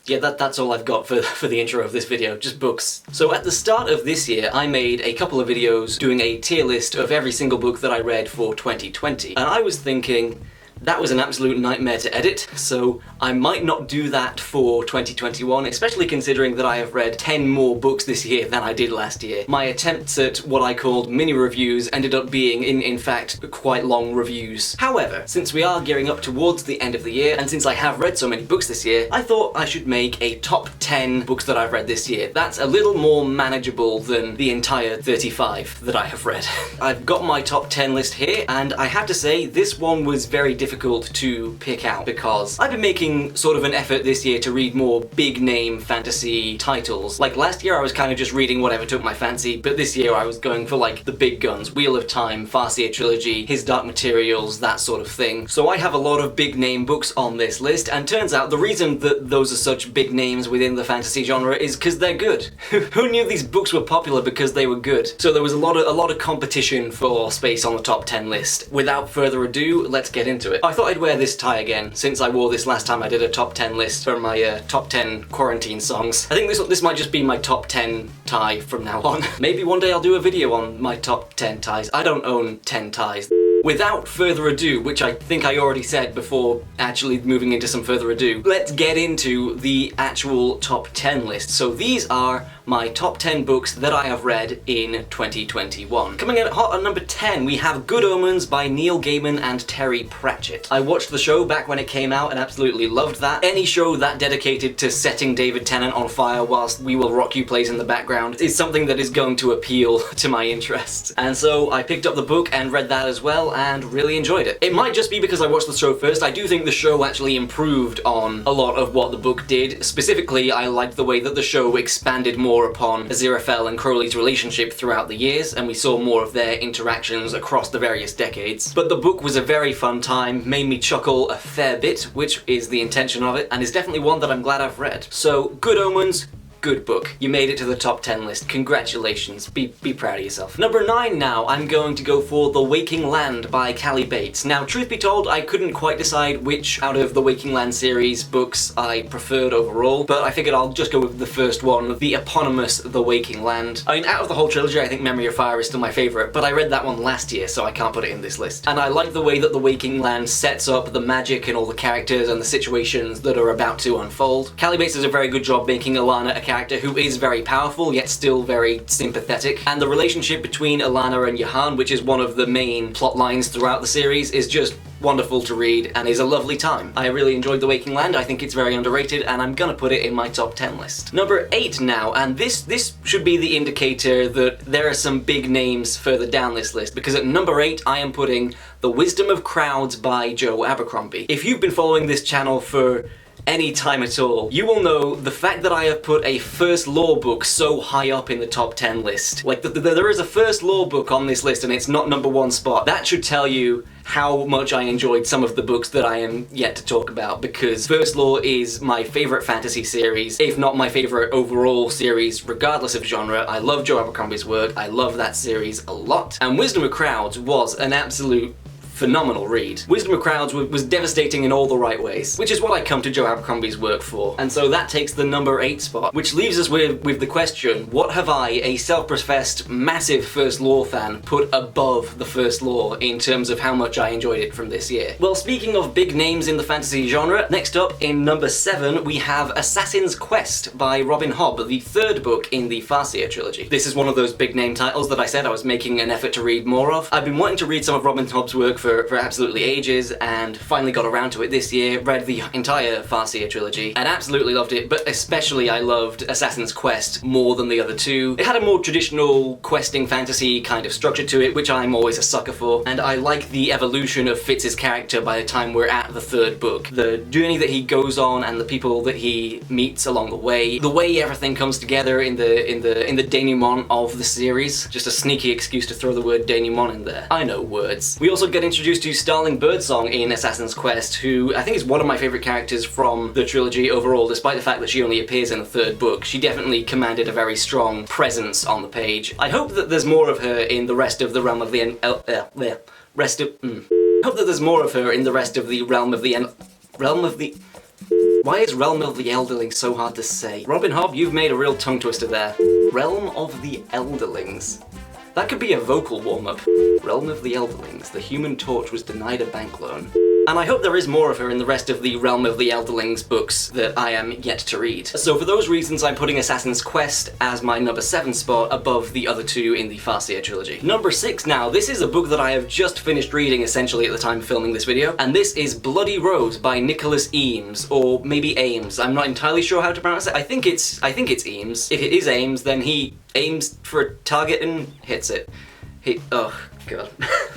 Yeah, that's all I've got for the intro of this video, just books. So at the start of this year, I made a couple of videos doing a tier list of every single book that I read for 2020. And I was thinking, that was an absolute nightmare to edit, so I might not do that for 2021, especially considering that I have read 10 more books this year than I did last year. My attempts at what I called mini reviews ended up being, in fact, quite long reviews. However, since we are gearing up towards the end of the year, and since I have read so many books this year, I thought I should make a top 10 books that I've read this year. That's a little more manageable than the entire 35 that I have read. I've got my top 10 list here, and I have to say, this one was very difficult to pick out because I've been making sort of an effort this year to read more big name fantasy titles. Like last year I was kind of just reading whatever took my fancy, but this year I was going for like the big guns, Wheel of Time, Farseer Trilogy, His Dark Materials, that sort of thing. So I have a lot of big name books on this list, and turns out the reason that those are such big names within the fantasy genre is because they're good. Who knew these books were popular because they were good? So there was a lot of competition for space on the top 10 list. Without further ado, let's get into it. I thought I'd wear this tie again, since I wore this last time I did a top 10 list for my top 10 quarantine songs. I think this might just be my top 10 tie from now on. Maybe one day I'll do a video on my top 10 ties. I don't own 10 ties. Without further ado, which I think I already said before actually moving into some further ado, let's get into the actual top 10 list. So these are my top 10 books that I have read in 2021. Coming in hot at number 10, we have Good Omens by Neil Gaiman and Terry Pratchett. I watched the show back when it came out and absolutely loved that. Any show that dedicated to setting David Tennant on fire whilst We Will Rock You plays in the background is something that is going to appeal to my interests. And so I picked up the book and read that as well, and really enjoyed it. It might just be because I watched the show first. I do think the show actually improved on a lot of what the book did. Specifically, I liked the way that the show expanded more upon Aziraphale and Crowley's relationship throughout the years, and we saw more of their interactions across the various decades. But the book was a very fun time, made me chuckle a fair bit, which is the intention of it, and is definitely one that I'm glad I've read. So, Good Omens, good book. You made it to the top 10 list. Congratulations. Be proud of yourself. Number 9 now, I'm going to go for The Waking Land by Callie Bates. Now, truth be told, I couldn't quite decide which out of the Waking Land series books I preferred overall, but I figured I'll just go with the first one, the eponymous The Waking Land. I mean, out of the whole trilogy, I think Memory of Fire is still my favourite, but I read that one last year, so I can't put it in this list. And I like the way that The Waking Land sets up the magic and all the characters and the situations that are about to unfold. Callie Bates does a very good job making Alana a character who is very powerful, yet still very sympathetic. And the relationship between Alana and Johan, which is one of the main plot lines throughout the series, is just wonderful to read and is a lovely time. I really enjoyed The Waking Land. I think it's very underrated, and I'm gonna put it in my top 10 list. Number 8 now, and this should be the indicator that there are some big names further down this list, because at number 8 I am putting The Wisdom of Crowds by Joe Abercrombie. If you've been following this channel for any time at all, you will know the fact that I have put a first law book so high up in the top 10 list. Like, there is a first law book on this list and it's not number 1 spot. That should tell you how much I enjoyed some of the books that I am yet to talk about, because First Law is my favourite fantasy series, if not my favourite overall series, regardless of genre. I love Joe Abercrombie's work, I love that series a lot, and Wisdom of Crowds was an absolute phenomenal read. Wisdom of Crowds was devastating in all the right ways, which is what I come to Joe Abercrombie's work for. And so that takes the number 8 spot, which leaves us with the question, what have I, a self-professed massive First Law fan, put above the First Law in terms of how much I enjoyed it from this year? Well, speaking of big names in the fantasy genre, next up in number 7 we have Assassin's Quest by Robin Hobb, the 3rd book in the Farseer trilogy. This is one of those big name titles that I said I was making an effort to read more of. I've been wanting to read some of Robin Hobb's work for absolutely ages, and finally got around to it this year, read the entire Farseer trilogy, and absolutely loved it, but especially I loved Assassin's Quest more than the other two. It had a more traditional questing fantasy kind of structure to it, which I'm always a sucker for, and I like the evolution of Fitz's character by the time we're at the 3rd book. The journey that he goes on and the people that he meets along the way everything comes together in the denouement of the series. Just a sneaky excuse to throw the word denouement in there. I know words. We also get introduced to Starling Birdsong in Assassin's Quest, who I think is one of my favourite characters from the trilogy overall, despite the fact that she only appears in the 3rd book. She definitely commanded a very strong presence on the page. I hope that there's more of her in the rest of the Realm of the hope that there's more of her in the rest of the Realm of the Why is Realm of the Elderlings so hard to say? Robin Hobb, you've made a real tongue twister there. Realm of the Elderlings. That could be a vocal warm-up. Realm of the Elderlings. The Human Torch was denied a bank loan. And I hope there is more of her in the rest of the Realm of the Elderlings books that I am yet to read. So for those reasons, I'm putting Assassin's Quest as my number 7 spot above the other two in the Farseer trilogy. Number 6 now, this is a book that I have just finished reading essentially at the time of filming this video, and this is Bloody Rose by Nicholas Eames, or maybe Ames. I'm not entirely sure how to pronounce it. I think it's Eames. If it is Ames, then he aims for a target and hits it. Oh, God.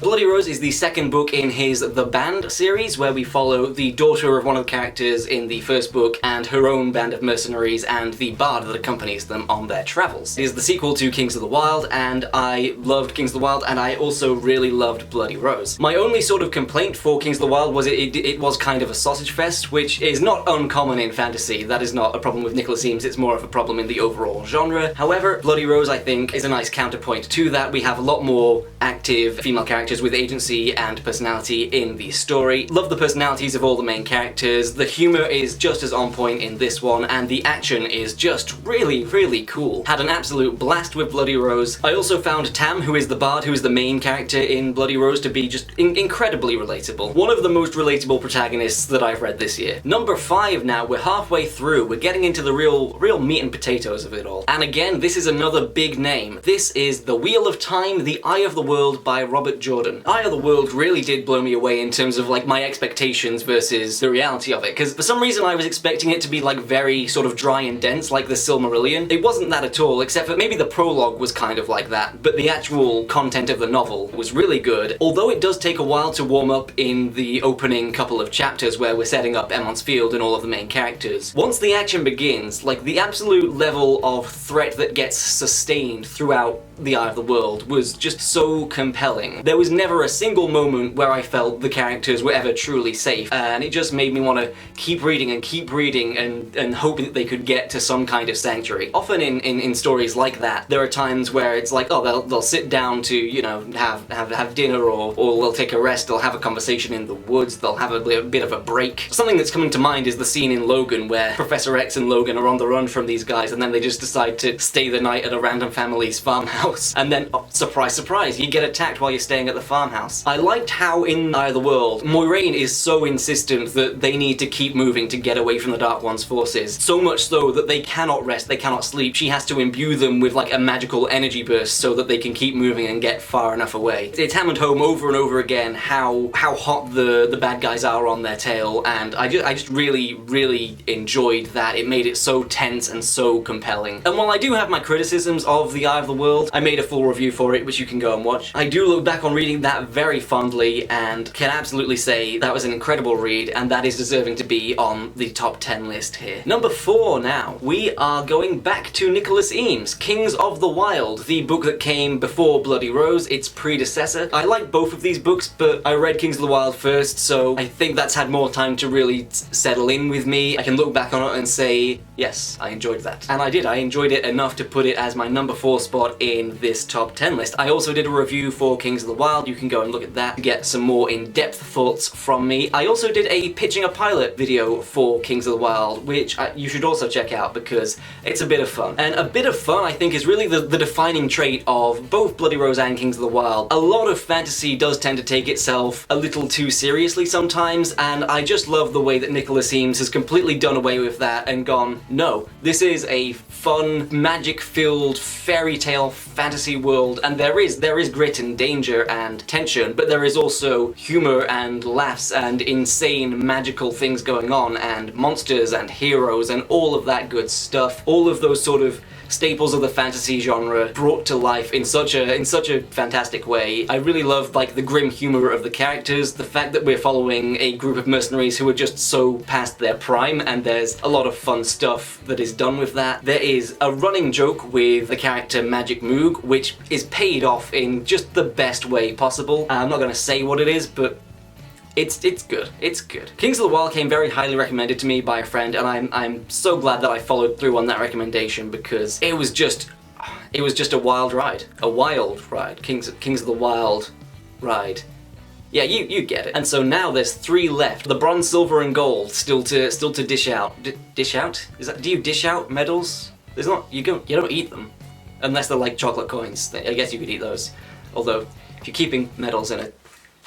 Bloody Rose is the second book in his The Band series, where we follow the daughter of one of the characters in the first book and her own band of mercenaries and the bard that accompanies them on their travels. It is the sequel to Kings of the Wild, and I loved Kings of the Wild, and I also really loved Bloody Rose. My only sort of complaint for Kings of the Wild was it was kind of a sausage fest, which is not uncommon in fantasy. That is not a problem with Nicholas Eames, it's more of a problem in the overall genre. However, Bloody Rose, I think, is a nice counterpoint to that. We have a lot more active female characters with agency and personality in the story. Love the personalities of all the main characters. The humor is just as on point in this one, and the action is just really, really cool. Had an absolute blast with Bloody Rose. I also found Tam, who is the bard, who is the main character in Bloody Rose, to be just incredibly relatable. One of the most relatable protagonists that I've read this year. Number 5 now, we're halfway through. We're getting into the real meat and potatoes of it all. And again, this is another big name. This is The Wheel of Time, The Eye of the World by Robert Jordan. Eye of the World really did blow me away in terms of like my expectations versus the reality of it, because for some reason I was expecting it to be like very sort of dry and dense like the Silmarillion. It wasn't that at all, except for maybe the prologue was kind of like that, but the actual content of the novel was really good, although it does take a while to warm up in the opening couple of chapters where we're setting up Emond's Field and all of the main characters. Once the action begins, like the absolute level of threat that gets sustained throughout The Eye of the World was just so compelling. There was never a single moment where I felt the characters were ever truly safe, and it just made me want to keep reading and hoping that they could get to some kind of sanctuary. Often in stories like that, there are times where it's like, oh, they'll sit down to, you know, have dinner, or they'll take a rest, they'll have a conversation in the woods, they'll have a bit of a break. Something that's coming to mind is the scene in Logan where Professor X and Logan are on the run from these guys, and then they just decide to stay the night at a random family's farmhouse. And then, oh, surprise, surprise, you get attacked while you're staying at the farmhouse. I liked how in Eye of the World, Moiraine is so insistent that they need to keep moving to get away from the Dark One's forces. So much so that they cannot rest, they cannot sleep. She has to imbue them with like a magical energy burst so that they can keep moving and get far enough away. It's hammered home over and over again how hot the bad guys are on their tail, and I just really enjoyed that. It made it so tense and so compelling. And while I do have my criticisms of The Eye of the World, I made a full review for it, which you can go and watch. I do look back on reading that very fondly and can absolutely say that was an incredible read, and that is deserving to be on the top 10 list here. Number 4 now. We are going back to Nicholas Eames, Kings of the Wild, the book that came before Bloody Rose, its predecessor. I like both of these books, but I read Kings of the Wild first, so I think that's had more time to really settle in with me. I can look back on it and say, yes, I enjoyed that. And I did. I enjoyed it enough to put it as my number 4 spot in this top 10 list. I also did a review for Kings of the Wild. You can go and look at that to get some more in-depth thoughts from me. I also did a pitching a pilot video for Kings of the Wild, which you should also check out because it's a bit of fun. And a bit of fun, I think, is really the defining trait of both Bloody Rose and Kings of the Wild. A lot of fantasy does tend to take itself a little too seriously sometimes, and I just love the way that Nicholas Eames has completely done away with that and gone, no, this is a fun, magic-filled, fairy tale fantasy world, and there is grit and danger and tension, but there is also humor and laughs and insane magical things going on, and monsters and heroes and all of that good stuff. All of those sort of staples of the fantasy genre brought to life in such a fantastic way. I really love like the grim humor of the characters, the fact that we're following a group of mercenaries who are just so past their prime, and there's a lot of fun stuff that is done with that. There is a running joke with the character Magic Moog, which is paid off in just the best way possible. I'm not gonna say what it is, but it's good. It's good. Kings of the Wild came very highly recommended to me by a friend, and I'm so glad that I followed through on that recommendation because it was just a wild ride. A wild ride. Kings of the Wild ride. Yeah, you get it. And so now there's 3 left. The bronze, silver, and gold still to dish out. Dish out? Do you dish out medals? There's not. You don't eat them, unless they're like chocolate coins. I guess you could eat those. Although, if you're keeping medals in a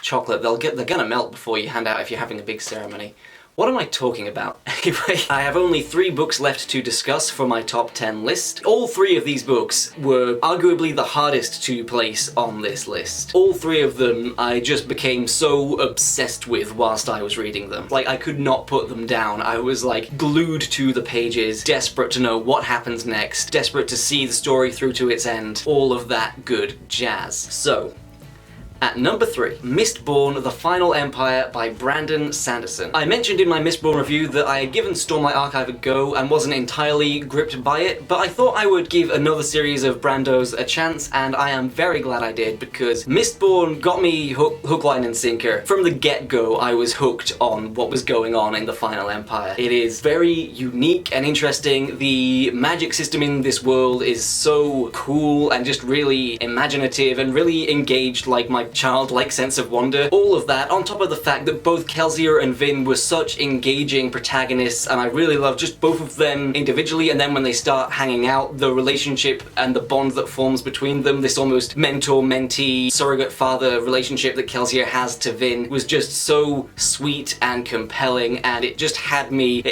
chocolate, they're gonna melt before you hand out if you're having a big ceremony. What am I talking about? Anyway, I have only 3 books left to discuss for my top 10 list. All 3 of these books were arguably the hardest to place on this list. All 3 of them I just became so obsessed with whilst I was reading them. Like, I could not put them down. I was like glued to the pages, desperate to know what happens next, desperate to see the story through to its end, all of that good jazz. So, at number 3, Mistborn: The Final Empire by Brandon Sanderson. I mentioned in my Mistborn review that I had given Stormlight Archive a go and wasn't entirely gripped by it, but I thought I would give another series of Brandos a chance, and I am very glad I did, because Mistborn got me hook, line, and sinker. From the get-go, I was hooked on what was going on in the Final Empire. It is very unique and interesting. The magic system in this world is so cool and just really imaginative and really engaged, like my childlike sense of wonder. All of that, on top of the fact that both Kelsier and Vin were such engaging protagonists, and I really love just both of them individually, and then when they start hanging out, the relationship and the bond that forms between them, this almost mentor-mentee, surrogate-father relationship that Kelsier has to Vin, was just so sweet and compelling, and it just had me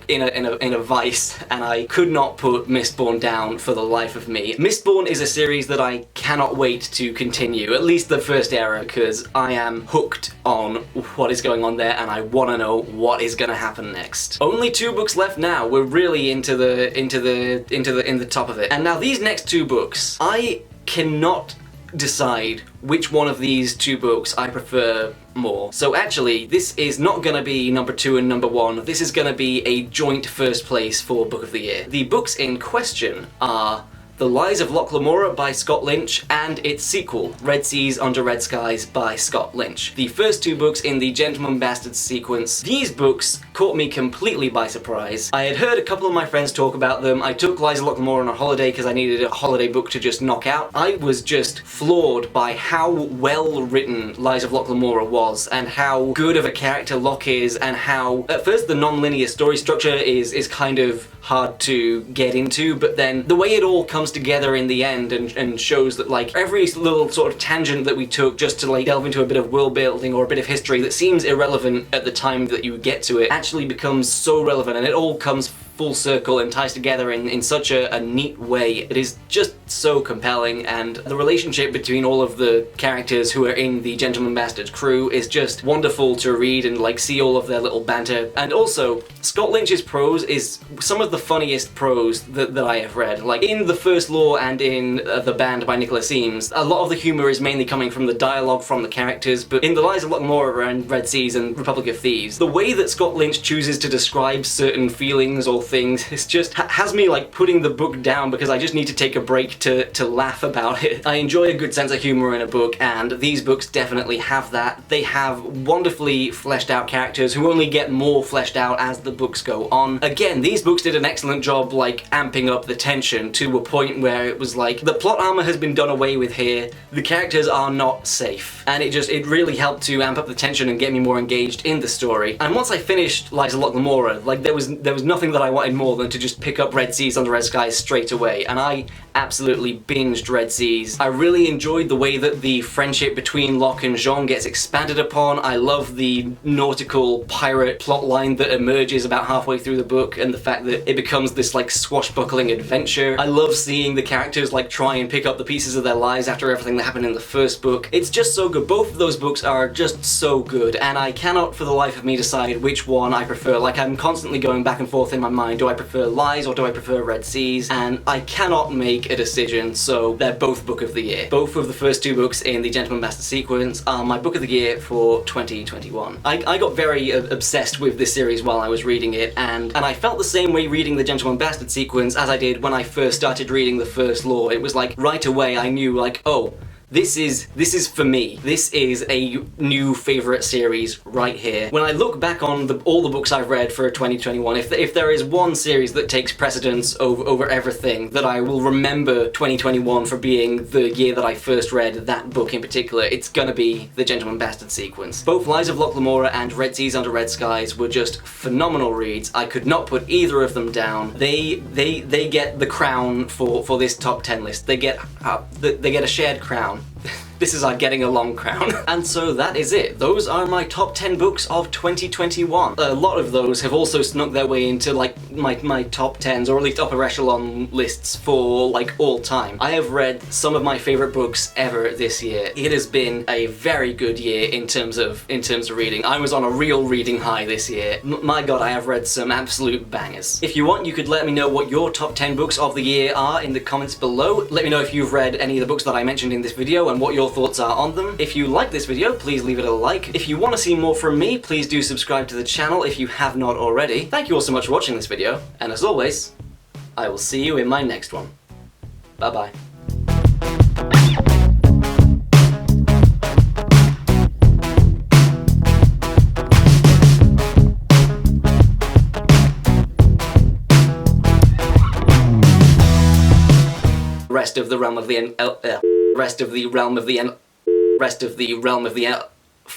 in a vice, and I could not put Mistborn down for the life of me. Mistborn is a series that I cannot wait to continue, at least the first era, because I am hooked on what is going on there and I want to know what is going to happen next. Only 2 books left now. We're really in the top of it. And now these next 2 books, I cannot decide which one of these 2 books I prefer more. So actually, this is not gonna be number 2 and number 1. This is gonna be a joint first place for Book of the Year. The books in question are The Lies of Locke Lamora by Scott Lynch and its sequel, Red Seas Under Red Skies by Scott Lynch. The first 2 books in the Gentleman Bastards sequence. These books caught me completely by surprise. I had heard a couple of my friends talk about them. I took Lies of Locke Lamora on a holiday because I needed a holiday book to just knock out. I was just floored by how well written Lies of Locke Lamora was, and how good of a character Locke is, and how, at first, the non-linear story structure is kind of hard to get into, but then the way it all comes together in the end and shows that like every little sort of tangent that we took just to like delve into a bit of world building or a bit of history that seems irrelevant at the time that you get to it actually becomes so relevant, and it all comes full circle and ties together in such a neat way. It is just so compelling, and the relationship between all of the characters who are in the Gentleman Bastards crew is just wonderful to read and like see all of their little banter. And also, Scott Lynch's prose is some of the funniest prose that I have read. Like in The First Law and in The Band by Nicholas Eames, a lot of the humor is mainly coming from the dialogue from the characters, but in The Lies of Locke Lamora and Red Seas and Republic of Thieves, the way that Scott Lynch chooses to describe certain feelings or things, it's just has me like putting the book down because I just need to take a break to laugh about it. I enjoy a good sense of humor in a book, and these books definitely have that. They have wonderfully fleshed out characters who only get more fleshed out as the books go on. Again, these books did an excellent job like amping up the tension to a point where it was like the plot armor has been done away with here, the characters are not safe, and it really helped to amp up the tension and get me more engaged in the story. And once I finished Lies of Locke Lamora, like there was nothing that I wanted more than to just pick up Red Seas Under Red Skies straight away, and I absolutely binged Red Seas. I really enjoyed the way that the friendship between Locke and Jean gets expanded upon. I love the nautical pirate plotline that emerges about halfway through the book, and the fact that it becomes this like swashbuckling adventure. I love seeing the characters like try and pick up the pieces of their lives after everything that happened in the first book. It's just so good. Both of those books are just so good, and I cannot for the life of me decide which one I prefer. Like I'm constantly going back and forth in my mind. Do I prefer Lies or do I prefer Red Seas? And I cannot make a decision, so they're both Book of the Year. Both of the first 2 books in the Gentleman Bastard sequence are my Book of the Year for 2021. I got very obsessed with this series while I was reading it, and I felt the same way reading the Gentleman Bastard sequence as I did when I first started reading The First Law. It was like right away I knew like, oh, This is for me. This is a new favourite series right here. When I look back on all the books I've read for 2021, if there is one series that takes precedence over everything, that I will remember 2021 for being the year that I first read that book in particular, it's gonna be The Gentleman Bastard sequence. Both Lies of Locke Lamora and Red Seas Under Red Skies were just phenomenal reads. I could not put either of them down. They get the crown for this top 10 list. They get a shared crown. This is our getting along crown. And so that is it. Those are my top 10 books of 2021. A lot of those have also snuck their way into like my top 10s, or at least upper echelon lists for like all time. I have read some of my favorite books ever this year. It has been a very good year in terms of reading. I was on a real reading high this year. My god, I have read some absolute bangers. If you want, you could let me know what your top 10 books of the year are in the comments below. Let me know if you've read any of the books that I mentioned in this video and what your thoughts are on them. If you like this video, please leave it a like. If you want to see more from me, please do subscribe to the channel if you have not already. Thank you all so much for watching this video, and as always, I will see you in my next one. Bye bye. Rest of the realm of the